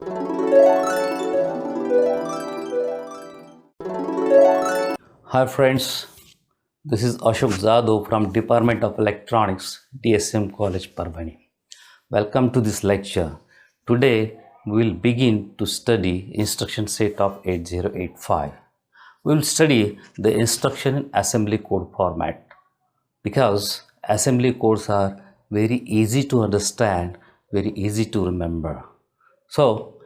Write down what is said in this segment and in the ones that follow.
Hi friends, this is Ashok Zadu from Department of Electronics, DSM College, Parbhani. Welcome to this lecture. Today we will begin to study instruction set of 8085. We will study the instruction in assembly code format because assembly codes are very easy to understand, very easy to remember. So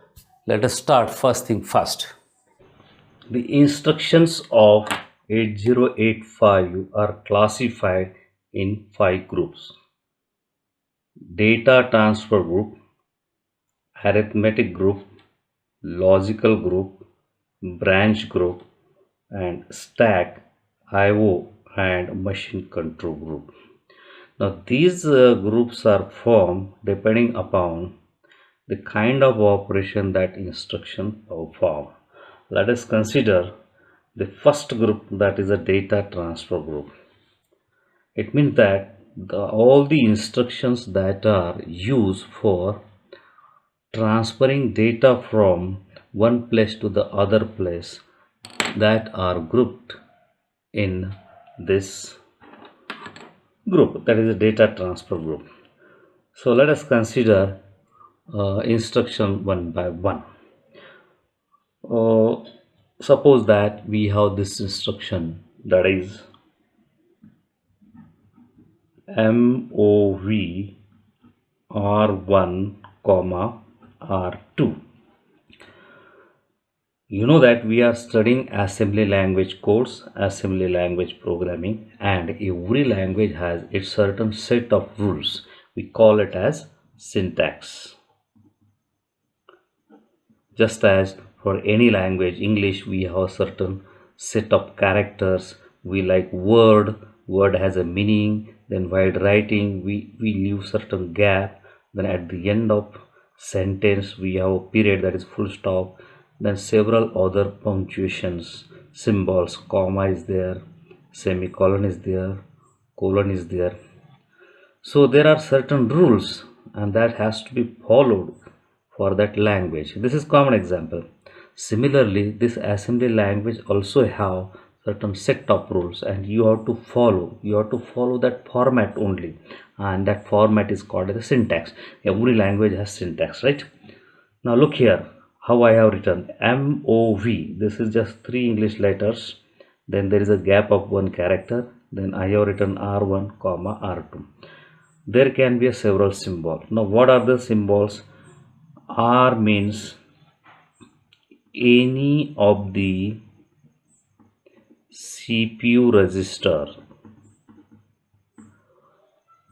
let us start first thing first. The instructions of 8085 are classified in 5 groups: data transfer group, arithmetic group, logical group, branch group, and stack, IO, and machine control group. Now, these groups are formed depending upon the kind of operation that instruction perform. Let us consider the first group, that is a data transfer group. It means that all the instructions that are used for transferring data from one place to the other place, that are grouped in this group, that is a data transfer group. So let us consider instruction one by one. Uh, Suppose that we have this instruction, that is MOV R1, R2. You know that we are studying assembly language codes, assembly language programming, and every language has its certain set of rules. We call it as syntax. Just as for any language, English, we have a certain set of characters. We like word has a meaning. Then while writing, we leave certain gap. Then at the end of sentence, we have a period, that is full stop. Then several other punctuations, symbols, comma is there, semicolon is there, colon is there. So there are certain rules and that has to be followed for that language. This is common example. Similarly, this assembly language also have certain set of rules and you have to follow. You have to follow that format only, and that format is called the syntax. Every language has syntax, right? Now look here how I have written MOV. This is just 3 English letters. Then there is a gap of one character. Then I have written R1, R2. There can be a several symbol. Now what are the symbols? R means any of the CPU register.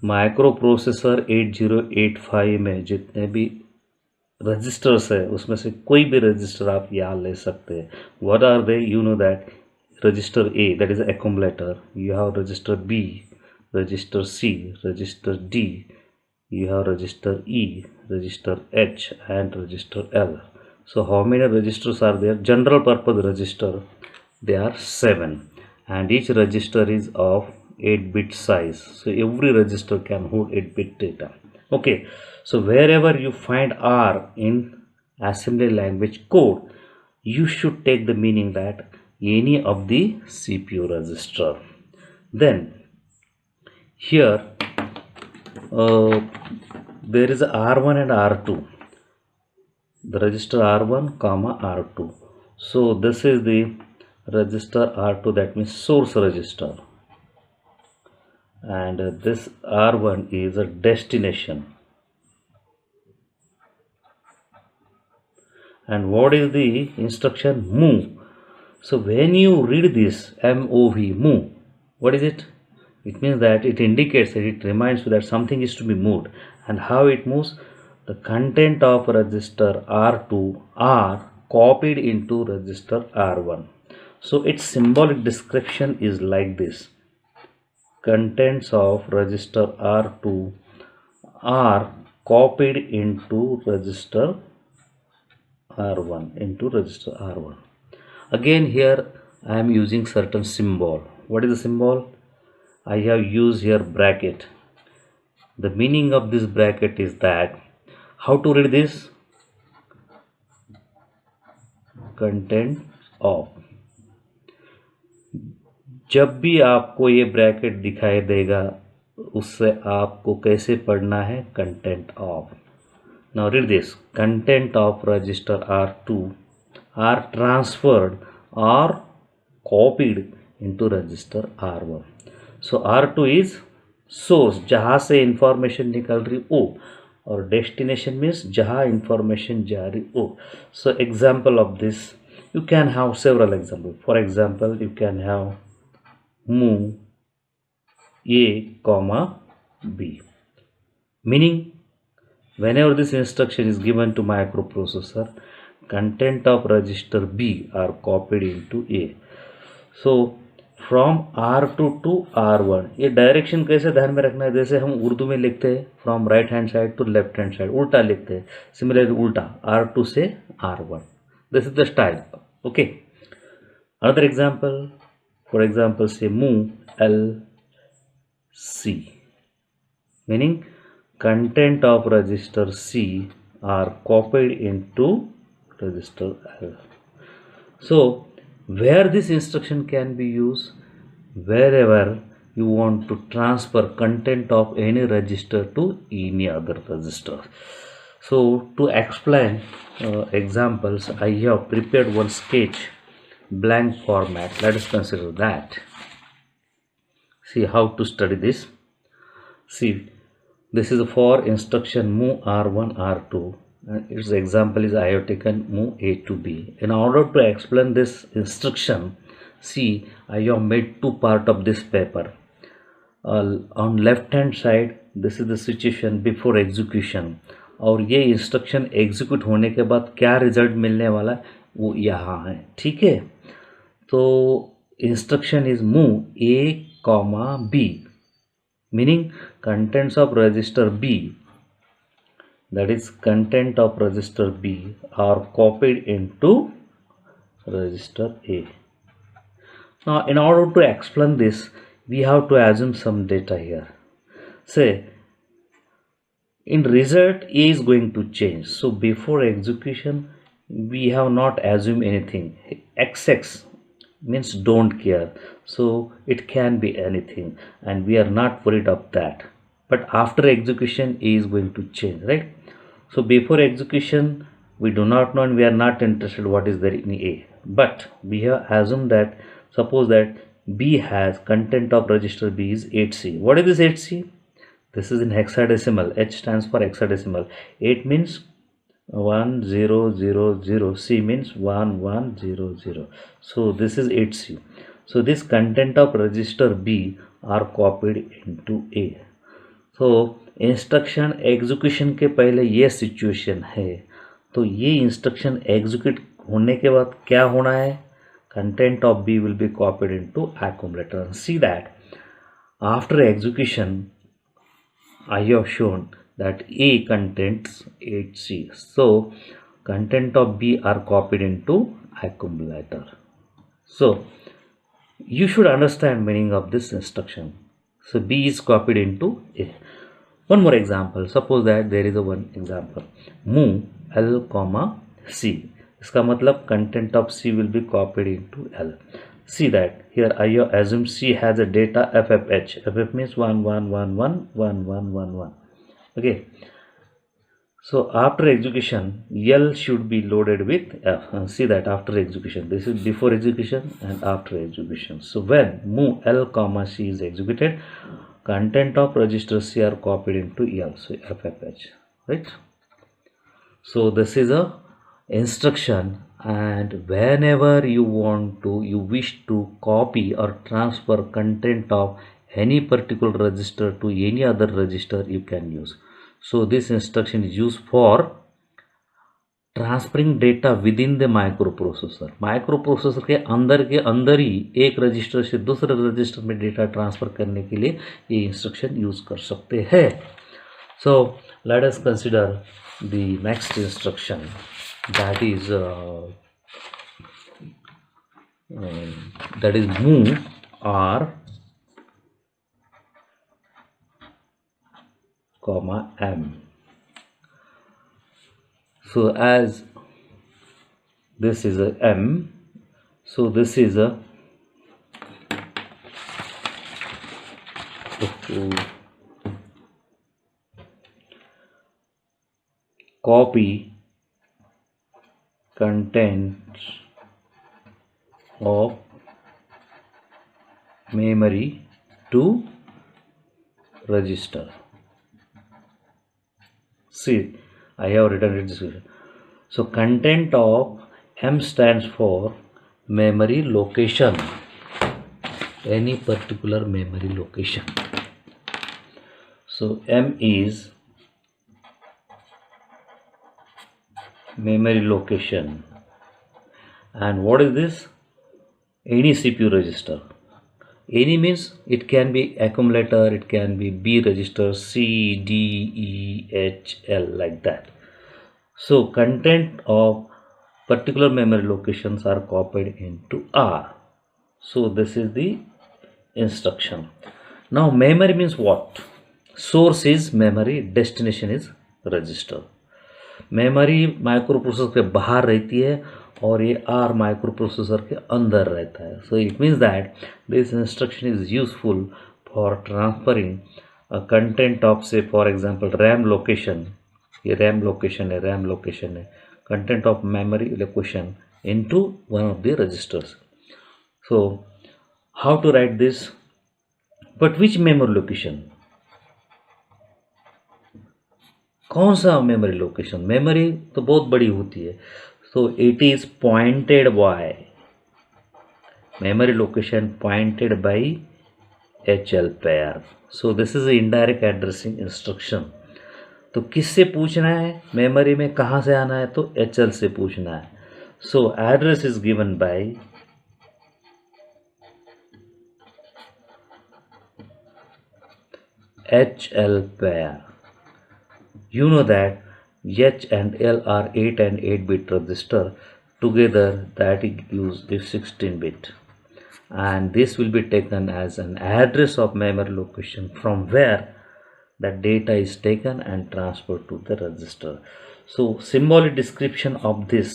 Microprocessor 8085 में जितने भी registers है उसमें से कोई भी register आप यहाँ ले सकते हैं. What are they? You know that register A, that is accumulator. You have register B, register C, register D, you have register E, register H, and register L. So how many registers are there? General purpose register, they are 7, and each register is of 8-bit size. So every register can hold 8-bit data. Okay, so wherever you find R in assembly language code, you should take the meaning that any of the CPU register. Then here there is R1 and R2, the register R1 comma R2. So this is the register R2, that means source register, and this R1 is a destination. And what is the instruction? Move. So when you read this MOV, move, what is it? It means that it indicates that it reminds you that something is to be moved. And how it moves? The content of register R2 are copied into register R1. So its symbolic description is like this: contents of register R2 are copied into register R1. Again here I am using certain symbol. What is the symbol? I have used here bracket. The meaning of this bracket is that, how to read this? Content of. जब भी आपको ये bracket दिखाई देगा उससे आपको कैसे पढ़ना है, content of. Now read this, content of register R2 are transferred or copied into register R1. So R2 is source, जहाँ से इंफॉर्मेशन निकल रही हो, और डेस्टिनेशन मीन्स जहाँ इंफॉर्मेशन जा रही हो. So example of this, you can have several examples. For example, you can have move A comma B, meaning whenever this instruction is given to microprocessor, content of register B are copied into A. So from R2 to R1, ये direction कैसे ध्यान में रखना है, जैसे हम उर्दू में लिखते हैं from right hand side to left hand side, उल्टा लिखते हैं. सिमिलरली उल्टा R2 से R1, this is the style. Okay, another example, for example say move LC, meaning content of register C are copied into register L. So where this instruction can be used, wherever you want to transfer content of any register to any other register. So to explain examples, I have prepared one sketch blank format. Let us consider that. See how to study this. See, this is for instruction move R1 R2, and its example is I have taken move A to B. In order to explain this instruction, see, I have made two part of this paper. On left hand side, this is the situation before execution, और ये instruction execute होने के बाद क्या result मिलने वाला है वो यहाँ है. ठीक है, तो instruction is move A comma B, meaning contents of register B, that is content of register B are copied into register A. Now in order to explain this, we have to assume some data here. Say in result A is going to change, so before execution we have not assumed anything. XX means don't care, so it can be anything and we are not worried of that. But after execution A is going to change, right? So before execution we do not know and we are not interested what is there in A, but we have assumed that, suppose that B has content of register B is 8C. What is this 8C? This is in hexadecimal. H stands for hexadecimal. 8 means 1000, C means 1100. So this is 8C. So this content of register B are copied into A. So instruction execution के पहले ये situation है, तो ये instruction execute होने के बाद क्या होना है, content of B will be copied into accumulator. See that after execution I have shown that A contains 8C, so content of B are copied into accumulator. So you should understand meaning of this instruction. So B is copied into A. One more example, suppose that there is a one example, move L comma C. इसका मतलब content of C will be copied into L. See that here I assume C has a data FFH. FF means 11111111. Okay. So after execution, L should be loaded with F. And see that after execution, this is before execution and after execution. So when move L comma C is executed, content of register C are copied into L. So FFH, right? So this is a instruction, and whenever you wish to copy or transfer content of any particular register to any other register, you can use. So this instruction is used for transferring data with in the microprocessor. Microprocessor के अंदर ही एक register से दूसरे register में data transfer करने के लिए ये इंस्ट्रक्शन यूज कर सकते हैं. So let us consider the next instruction, that is move R comma M. So as this is a M, so this is a copy contents of memory to register. See, I have written it description. So content of M stands for memory location, any particular memory location. So M is memory location, and what is this? Any CPU register. Any means it can be accumulator, it can be B register, C, D, E, H, L, like that. So content of particular memory locations are copied into R. So this is the instruction. Now memory means what? Source is memory, destination is register. Memory microprocessor के बाहर रहती है और ये are microprocessor के अंदर रहता है. So it means that this instruction is useful for transferring content of, say for example RAM location. ये रैम लोकेशन है, content of memory location into one of the registers. So how to write this? But which memory location? कौन सा memory location? Memory तो बहुत बड़ी होती है. So it is pointed bye memory location, pointed bye HL pair. So this is indirect addressing instruction. तो किससे पूछना है मेमोरी में कहाँ से आना है? तो HL से पूछना है. So address is given by HL pair. You know that H and L are 8 and 8-bit register. Together that gives the 16-bit, and this will be taken as an address of memory location from where that data is taken and transferred to the register. So symbolic description of this,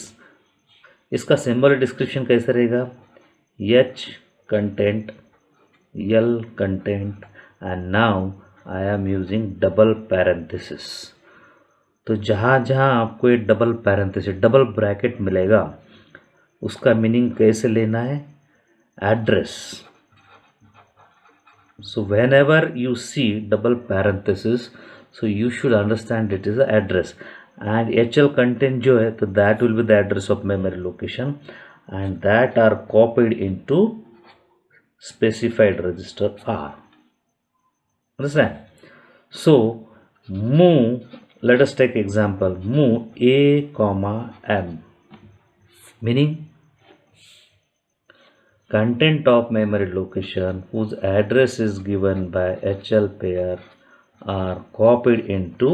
इसका symbolic description कैसे रहेगा? H content, L content, and now I am using double parenthesis. तो जहाँ जहाँ आपको ये double parenthesis, double bracket मिलेगा, उसका मीनिंग कैसे लेना है? Address. So whenever you see double parenthesis, so you should understand it is a address. And HL content जो है, तो that will be the address of memory location, and that are copied into specified register R. Understand? So move, let us take example, move A comma M, meaning content of memory location whose address is given by HL pair are copied into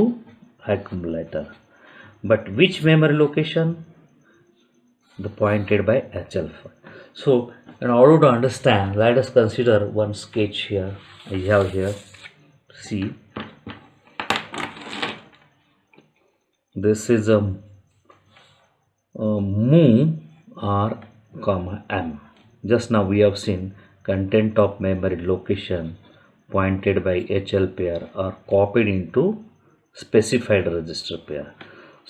accumulator. But which memory location? The pointed by HL. So in order to understand, let us consider one sketch here. I have here, see, this is a move R comma M. Just now we have seen content of memory location pointed by HL pair are copied into specified register pair.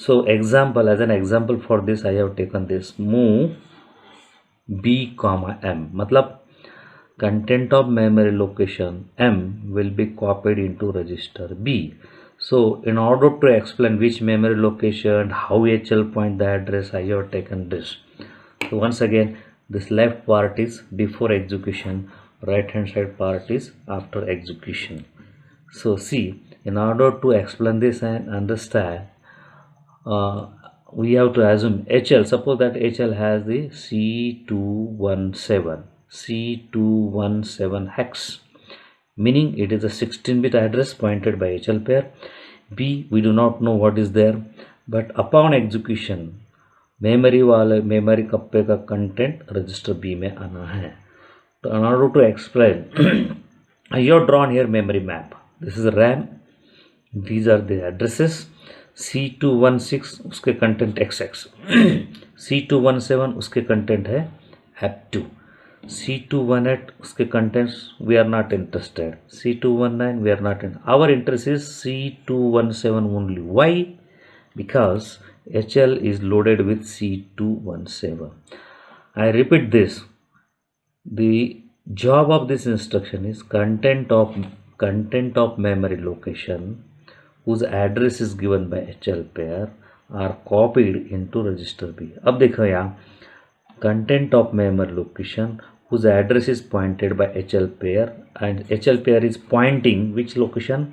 So example, as an example for this I have taken this move B comma M. मतलब content of memory location M will be copied into register B. So in order to explain which memory location, how HL point the address, I have taken this. So once again, this left part is before execution, right hand side part is after execution. So see, in order to explain this and understand, we have to assume HL, suppose that HL has the C217 hex, meaning it is a 16-bit address pointed by HL pair. B, we do not know what is there, but upon execution memory वाले memory कप्पे का content register B में आना है. तो in order to explain, I have drawn here memory map. This is RAM, these are the addresses. C216 उसके content XX, C217 उसके content है F2, C218 उसके contents we are not interested, C219 we are not in, our interest is C217 only. Why? Because HL is loaded with C217. I repeat this. The job of this instruction is content of memory location whose address is given by HL pair are copied into register B. अब देखो यहाँ content of memory location whose address is pointed by HL pair and HL pair is pointing which location?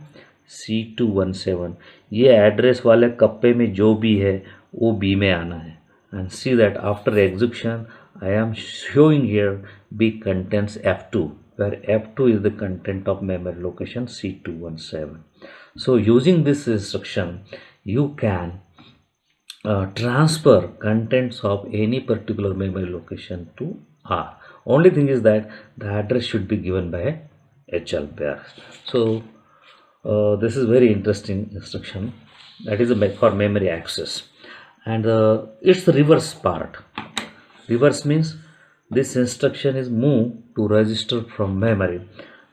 C217. ये address वाले कप्पे में जो भी है वो B में आना है. And see that after execution I am showing here B contains F2, where F2 is the content of memory location C217. So using this instruction you can transfer contents of any particular memory location to R. Only thing is that the address should be given by HL pair. So this is very interesting instruction, that is for memory access. And it's the reverse part. Reverse means this instruction is move to register from memory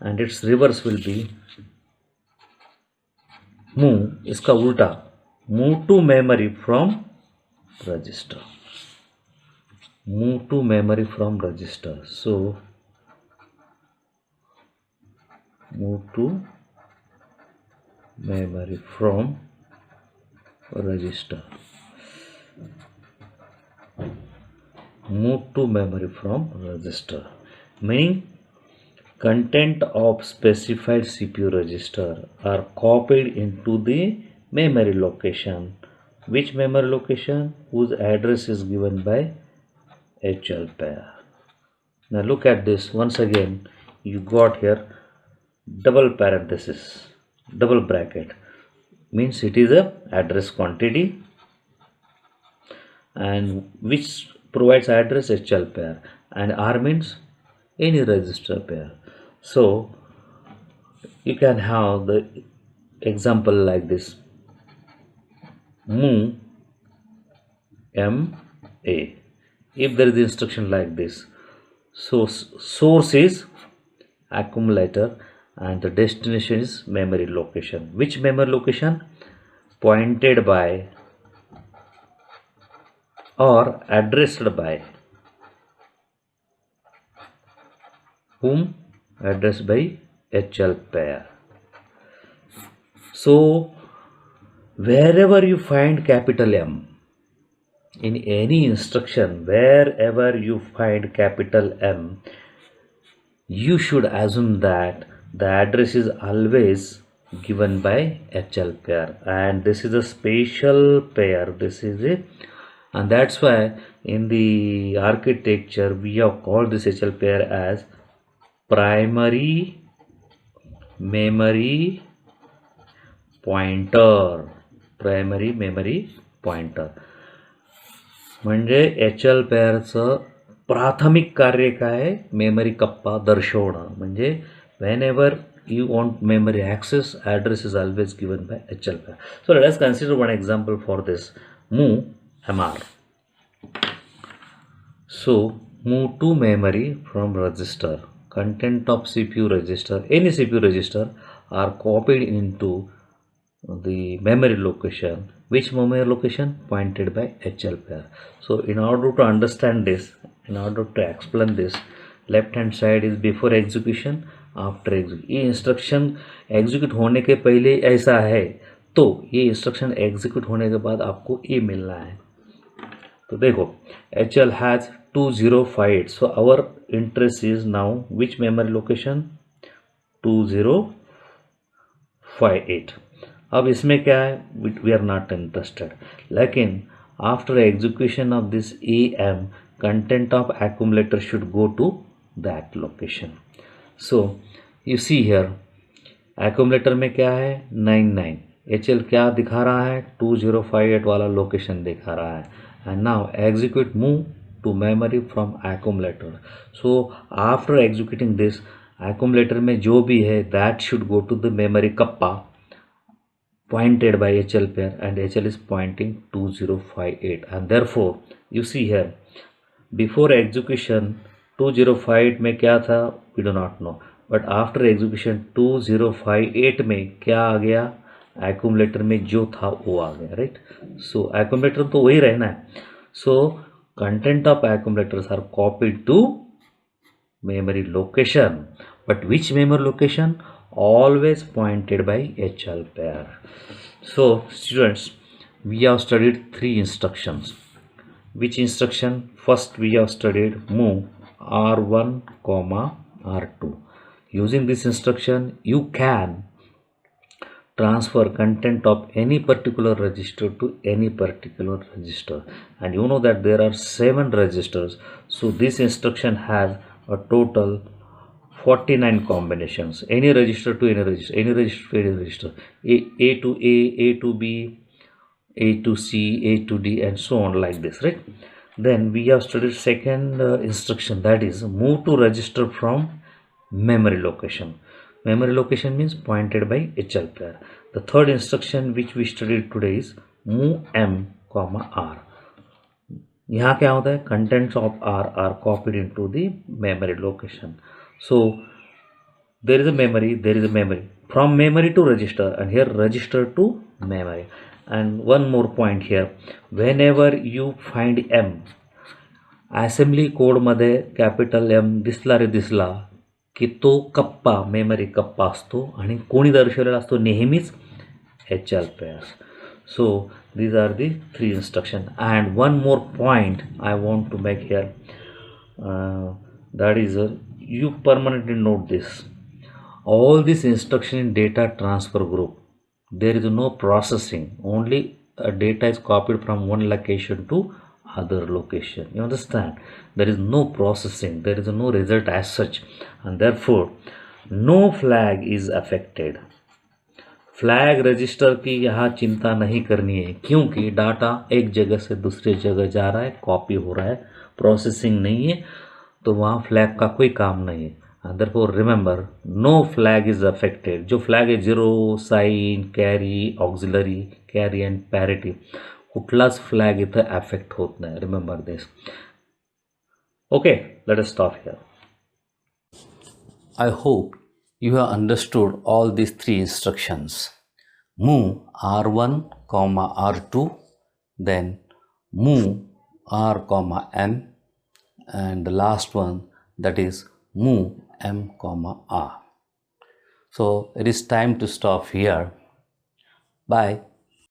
and its reverse will be move, इसका उल्टा move to memory from register, move to memory from register. So move to memory from register, move to memory from register, meaning content of specified CPU register are copied into the memory location. Which memory location? Whose address is given by HL pair. Now look at this once again. You got here double parenthesis, double bracket, means it is a address quantity and which provides address HL pair, and R means any register pair. So you can have the example like this: move MA. If there is the instruction like this, so source is accumulator and the destination is memory location. Which memory location? Pointed by or addressed by whom? Addressed by HL pair. So wherever you find capital M in any instruction, wherever you find capital M, you should assume that the address is always given by HL pair, and this is a special pair. This is it, and that's why in the architecture we have called this HL pair as primary memory pointer. Primary memory pointer म्हणजे HL पेअरचं प्राथमिक कार्य काय आहे? Memory कप्पा दर्शवणं. म्हणजे whenever you want memory access, address is always given by HL pair. So let us consider one example for this. Move MR. So move to memory from register. Content of CPU register, any CPU register are copied into the memory location. Which memory location? Pointed by HL pair. So in order to understand this, in order to explain this, left hand side is before execution, after execute. ये instruction execute होने के पहले ऐसा है तो ये instruction execute होने के बाद आपको ये मिलना है. तो देखो HL has 2058. So our interest is now which memory location? 2058. अब इसमें क्या है? We are not interested. लेकिन after execution of this EM, content of accumulator should go to that location. So you see here accumulator में क्या है? 99. HL क्या दिखा रहा है? 2058 वाला लोकेशन दिखा रहा है. And now execute move to memory from accumulator. So after executing this, accumulator में जो भी है that should go to the memory कप्पा pointed by HL pair, and HL is pointing 2058, and therefore you see here before execution 2058 में क्या था, we do not know, but after execution 2058 में क्या आ गया, accumulator में जो था वो आ गया, right? So accumulator तो वही रहना है. So content of accumulators are copied to memory location, but which memory location? Always pointed by HL pair. So students, we have studied 3 instructions. Which instruction? First we have studied move R1 comma R2. Using this instruction you can transfer content of any particular register to any particular register, and you know that there are 7 registers. So this instruction has a total 49 combinations. Any register to any register, any register to any register, A to A to B, A to C, A to D, and so on, like this, right? Then we have studied second instruction, that is move to register from memory location. Memory location means pointed by HL pair. The third instruction which we studied today is move M comma R. यहाँ क्या होता है, contents of R are copied into the memory location. So there is a memory, there is a memory, from memory to register, and here register to memory. And one more point here, whenever you find M, assembly code मध्ये capital M दिसला रे दिसला की तो kappa memory kappa असतो आणि कोणी दर्शवलेला असतो, नेहमीच HL pairs. So these are the 3 instructions. And one more point I want to make here, that is you permanently note this, all this instruction in data transfer group, there is no processing, only data is copied from one location to other location. You understand? There is no processing, there is no result as such, and therefore no flag is affected. Flag register की यहाँ चिंता नहीं करनी है, क्योंकि data एक जगह से दूसरी जगह जा रहा है, कॉपी हो रहा है, प्रोसेसिंग नहीं है, तो वहाँ फ्लैग का कोई काम नहीं है. Therefore remember, no flag is affected. जो फ्लॅग आहे zero, sign, carry, auxiliary, carry and parity, कुठलाच फ्लॅग इथं अफेक्ट होत नाही. Remember this. Okay, let us stop here. I hope you have understood all these 3 instructions. Move R1 comma R2, then move R comma M, and the last one, that is move M comma R. So it is time to stop here. Bye.